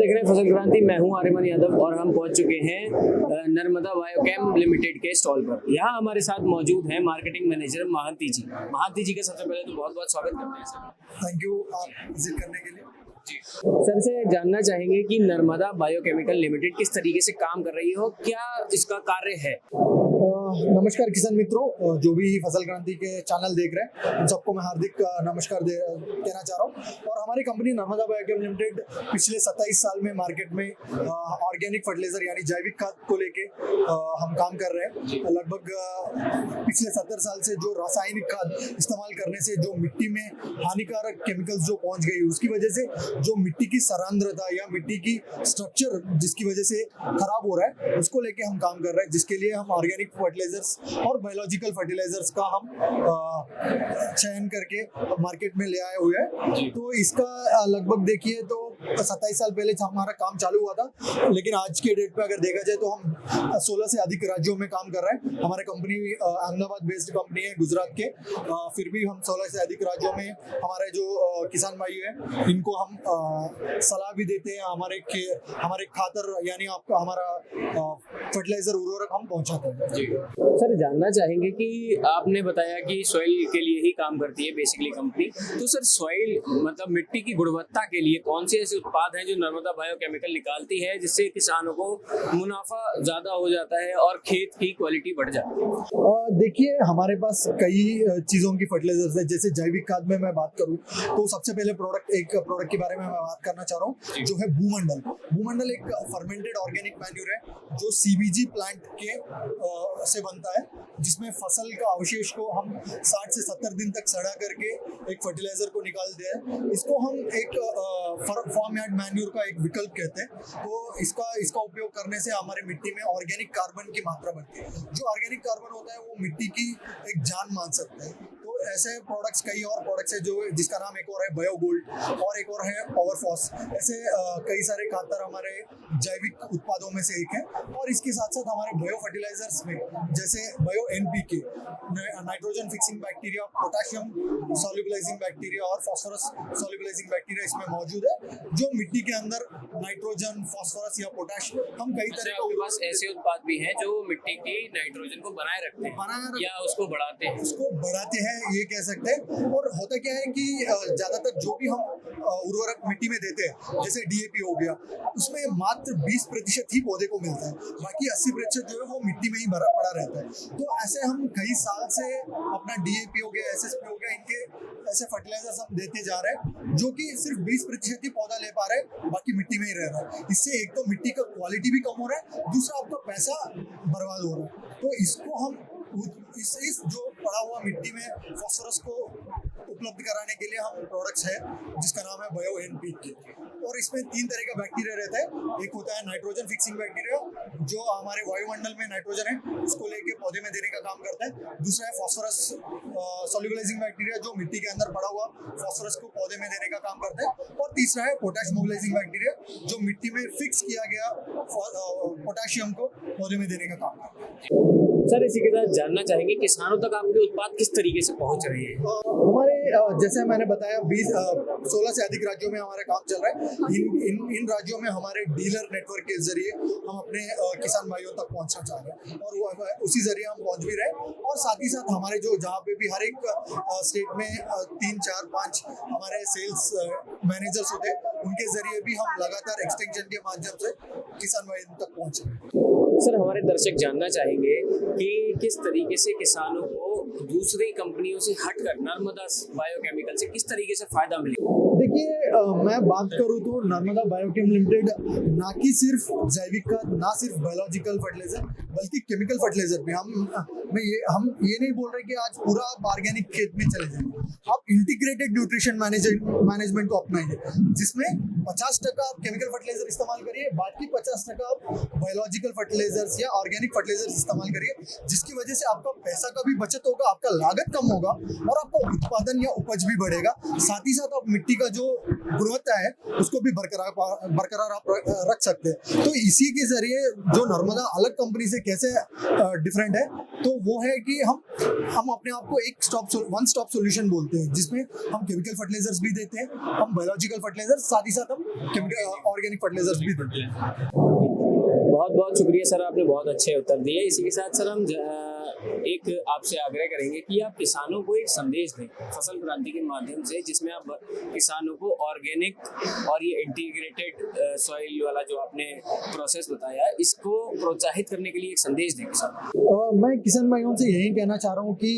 देख रहे हैं फसल क्रांति। मैं हूं आर्यमन यादव और हम पहुंच चुके हैं नर्मदा बायोकेम लिमिटेड के स्टॉल पर। यहाँ हमारे साथ मौजूद हैं मार्केटिंग मैनेजर महांती जी। महांती जी का सबसे पहले तो बहुत बहुत स्वागत करते हैं सर। थैंक यू आप विजिट करने के लिए। जी सर से जानना चाहेंगे कि नर्मदा बायोकेमिकल लिमिटेड किस तरीके से काम कर रही है, क्या इसका कार्य है। नमस्कार किसान मित्रों, जो भी फसल क्रांति के चैनल देख रहे हैं उन सबको मैं हार्दिक नमस्कार कहना चाह रहा हूँ। और हमारी कंपनी नर्मदा बायोकेम लिमिटेड पिछले 27 साल में मार्केट में ऑर्गेनिक फर्टिलाइजर यानी जैविक खाद को लेके हम काम कर रहे हैं। लगभग पिछले 70 साल से जो रासायनिक खाद इस्तेमाल करने से जो मिट्टी में हानिकारक केमिकल्स जो पहुंच गई, उसकी वजह से जो मिट्टी की सांद्रता या मिट्टी की स्ट्रक्चर जिसकी वजह से खराब हो रहा है, उसको लेके हम काम कर रहे हैं। जिसके लिए हम ऑर्गेनिक फर्टिलाइजर्स और बायोलॉजिकल फर्टिलाइजर्स का हम चयन करके मार्केट में ले आए हुए हैं। तो इसका लगभग देखिए तो 27 साल पहले हमारा काम चालू हुआ था, लेकिन आज के डेट पे अगर देखा जाए तो हम 16 से अधिक राज्यों में काम कर रहे हैं। हमारी कंपनी अहमदाबाद बेस्ड कंपनी है गुजरात के, फिर भी हम 16 से अधिक राज्यों में हमारे जो किसान भाई हैं इनको हम सलाह भी देते हैं। हमारे खातर यानी आपका हमारा फर्टिलाइजर उर्वरक हम पहुंचाते हैं। जी सर, जानना चाहेंगे कि आपने बताया कि सॉइल के लिए ही काम करती है बेसिकली कंपनी, तो सर सॉइल मतलब मिट्टी की गुणवत्ता के लिए कौन से ऐसे उत्पाद हैं जो नर्मदा बायोकेमिकल निकालती है जिससे किसानों को मुनाफा ज्यादा हो जाता है और खेत की क्वालिटी बढ़ जाती है। देखिए हमारे पास कई चीजों की फर्टिलाइजर्स है। जैसे जैविक खाद में मैं बात करूं तो सबसे पहले एक प्रोडक्ट के बारे में मैं बात करना चाह रहा हूं, जो है भूमंडल। भूमंडल एक फर्मेंटेड ऑर्गेनिक मैन्यूर है जो सीबीजी प्लांट के से बनता है, जिसमें फसल का अवशेष को हम 60 से 70 दिन तक सड़ा करके एक फर्टिलाइजर को निकालते हैं। इसको हम एक फार्म यार्ड मैन्यूर का एक विकल्प कहते हैं। तो इसका उपयोग करने से हमारे मिट्टी में ऑर्गेनिक कार्बन की मात्रा बढ़ती है। जो ऑर्गेनिक कार्बन होता है वो मिट्टी की एक जान मान सकता है। तो ऐसे प्रोडक्ट्स, कई और प्रोडक्ट्स है जो जिसका नाम एक और है बायोगोल्ड और एक और है पावरफॉस। ऐसे कई सारे खातर हमारे जैविक उत्पादों में से एक है। और इसके साथ साथ हमारे बायो फर्टिलाइजर्स में जैसे bio NPK, nitrogen fixing bacteria, potassium solubilizing bacteria और फास्फोरस सॉल्युबलाइजिंग बैक्टीरिया इसमें मौजूद है, जो मिट्टी के अंदर नाइट्रोजन, फास्फोरस या पोटाश हम कई तरह के पास ऐसे उत्पाद भी हैं जो मिट्टी की नाइट्रोजन को बनाए रखते हैं या उसको बढ़ाते हैं, ये कह सकते हैं। और होता क्या है कि ज्यादातर जो भी हम उर्वरक मिट्टी में देते हैं, जैसे डीएपी हो गया, उसमें मात्र 20% ही पौधे को मिलता है, बाकी 80% जो है वो मिट्टी में ही भरा पड़ा रहता है। तो ऐसे हम कई साल से अपना डीएपी हो गया, एसएसपी हो गया, इनके ऐसे फर्टिलाइजर्स हम देते जा रहे हैं, जो कि सिर्फ 20% ही पौधा ले पा रहे हैं, बाकी मिट्टी में ही रह रहा है। इससे एक तो मिट्टी का क्वालिटी भी कम हो रहा है, दूसरा आपका पैसा बर्बाद हो रहा है। तो इसको हम इस जो पड़ा हुआ मिट्टी में फास्फोरस को उपलब्ध कराने के लिए हम प्रोडक्ट्स है जिसका नाम है बायो एनपीके। और इसमें 3 तरह का बैक्टीरिया रहता है। एक होता है नाइट्रोजन फिक्सिंग बैक्टीरिया, जो हमारे वायुमंडल में नाइट्रोजन है उसको लेके पौधे में देने का काम करता है। दूसरा है फास्फोरस सॉल्युबलाइजिंग बैक्टीरिया, जो मिट्टी के अंदर पड़ा हुआ फास्फोरस को पौधे में देने का काम करता है। और तीसरा है पोटाश मोबिलाइजिंग बैक्टीरिया, जो मिट्टी में फिक्स किया गया पोटाशियम को पौधे में देने का काम करता है। सर इसी के साथ जानना चाहेंगे किसानों तक आपके उत्पाद किस तरीके से पहुंच रहे हैं। हमारे जैसे मैंने बताया 16 से अधिक राज्यों में हमारा काम चल रहा है। इन राज्यों में हमारे डीलर नेटवर्क के जरिए हम अपने किसान भाइयों तक पहुंचना चाह रहे हैं और वो उसी जरिए हम पहुंच भी रहे। और साथ ही साथ हमारे जो जहाँ पे भी हर एक स्टेट में 3, 4, 5 हमारे सेल्स मैनेजर्स होते हैं, उनके जरिए भी हम लगातार एक्सटेंशन के माध्यम से किसान भाइयों तक पहुंच रहे हैं। सर हमारे दर्शक जानना चाहेंगे कि किस तरीके से किसानों को दूसरी कंपनियों से हटकर नर्मदा बायोकेमिकल से किस तरीके से फायदा मिलेगा। देखिए मैं बात करूं तो नर्मदा बायोकेम लिमिटेड ना कि सिर्फ जैविक खाद, ना सिर्फ बायोलॉजिकल फर्टिलाइजर, बल्कि केमिकल फर्टिलाइजर भी हम ये नहीं बोल रहे कि आज पूरा ऑर्गेनिक खेत में चले जाएंगे। आप इंटीग्रेटेड न्यूट्रिशन मैनेजमेंट को अपनाइए, जिसमें 50% आप केमिकल फर्टिलाइजर इस्तेमाल करिए, बाकी 50% आप बायोलॉजिकल फर्टिलाइजर्स या ऑर्गेनिक फर्टिलाइजर्स इस्तेमाल करिए, जिसकी वजह से आपका पैसा का भी बचत होगा, आपका लागत कम होगा और आपका उत्पादन या उपज भी बढ़ेगा। साथ ही साथ आप मिट्टी का जो गुणवत्ता है उसको भी बरकरार आप रख सकते हैं। तो इसी के जरिए जो नर्मदा अलग कंपनी से कैसे डिफरेंट है, तो वो है कि हम अपने आप को वन स्टॉप सॉल्यूशन बोलते हैं, जिसमें हम केमिकल फर्टिलाइजर्स भी देते हैं, हम बायोलॉजिकल फर्टिलाइजर्स, साथ ही साथ हम ऑर्गेनिक फर्टिलाइजर्स भी देते हैं। बहुत बहुत शुक्रिया सर, आपने बहुत अच्छे उत्तर दिए। इसी के साथ सर हम एक आपसे आग्रह करेंगे कि आप किसानों को एक संदेश दें फसल क्रांति के माध्यम से, जिसमें आप किसानों को ऑर्गेनिक और ये इंटीग्रेटेड सॉइल वाला जो आपने प्रोसेस बताया है, इसको प्रोत्साहित करने के लिए एक संदेश दें किसानों। मैं किसान भाइयों से यही कहना चाह रहा हूँ कि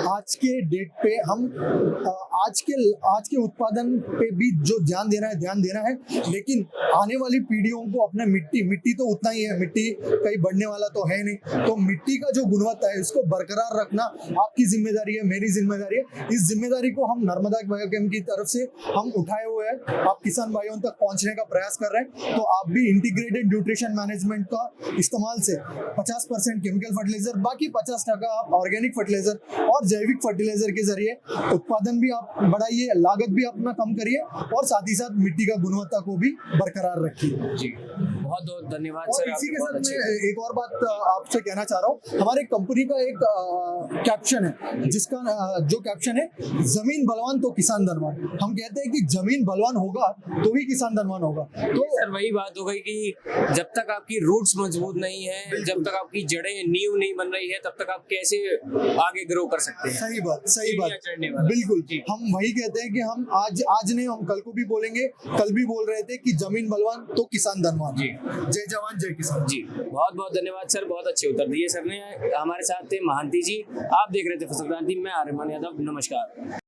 आज के डेट पे हम आज के उत्पादन पे भी जो ध्यान देना है, लेकिन आने वाली पीढ़ियों को अपना मिट्टी तो उतना ही है, मिट्टी कहीं बढ़ने वाला तो है नहीं, तो मिट्टी का जो गुणवत्ता है उसको बरकरार रखना आपकी जिम्मेदारी है, मेरी जिम्मेदारी है। इस जिम्मेदारी को हम नर्मदा बायोकेम की तरफ से हम उठाए हुए हैं, आप किसान भाइयों तक पहुंचने का प्रयास कर रहे हैं। तो आप भी इंटीग्रेटेड न्यूट्रिशन मैनेजमेंट का इस्तेमाल से 50% केमिकल फर्टिलाइजर, बाकी 50% आप ऑर्गेनिक फर्टिलाइजर और जैविक फर्टिलाइजर के जरिए उत्पादन भी आप बढ़ाइए, लागत भी अपना कम करिए और साथ ही साथ मिट्टी का गुणवत्ता को भी बरकरार रखिए। जी बहुत बहुत धन्यवाद और सर। इसी के साथ मैं एक और बात आपसे कहना चाह रहा हूँ, हमारे कंपनी का एक कैप्शन है, जिसका जो कैप्शन है, जमीन बलवान तो किसान धनवान। हम कहते हैं कि जमीन बलवान होगा तो ही किसान धनवान होगा। तो सर वही बात हो गई कि जब तक आपकी रूट्स मजबूत नहीं है, जब तक आपकी जड़ें नींव नहीं बन रही है, तब तक आप कैसे आगे ग्रो कर सकते हैं। सही बात बिल्कुल। हम वही कहते हैं कि हम आज नहीं, हम कल को भी बोलेंगे, कल भी बोल रहे थे कि जमीन बलवान तो किसान धनवान। जी जय जवान जय किसान। जी बहुत बहुत धन्यवाद सर, बहुत अच्छे उत्तर दिए सर ने। हमारे साथ थे महांती जी। आप देख रहे थे फसल क्रांति, मैं आर्यमान यादव, नमस्कार।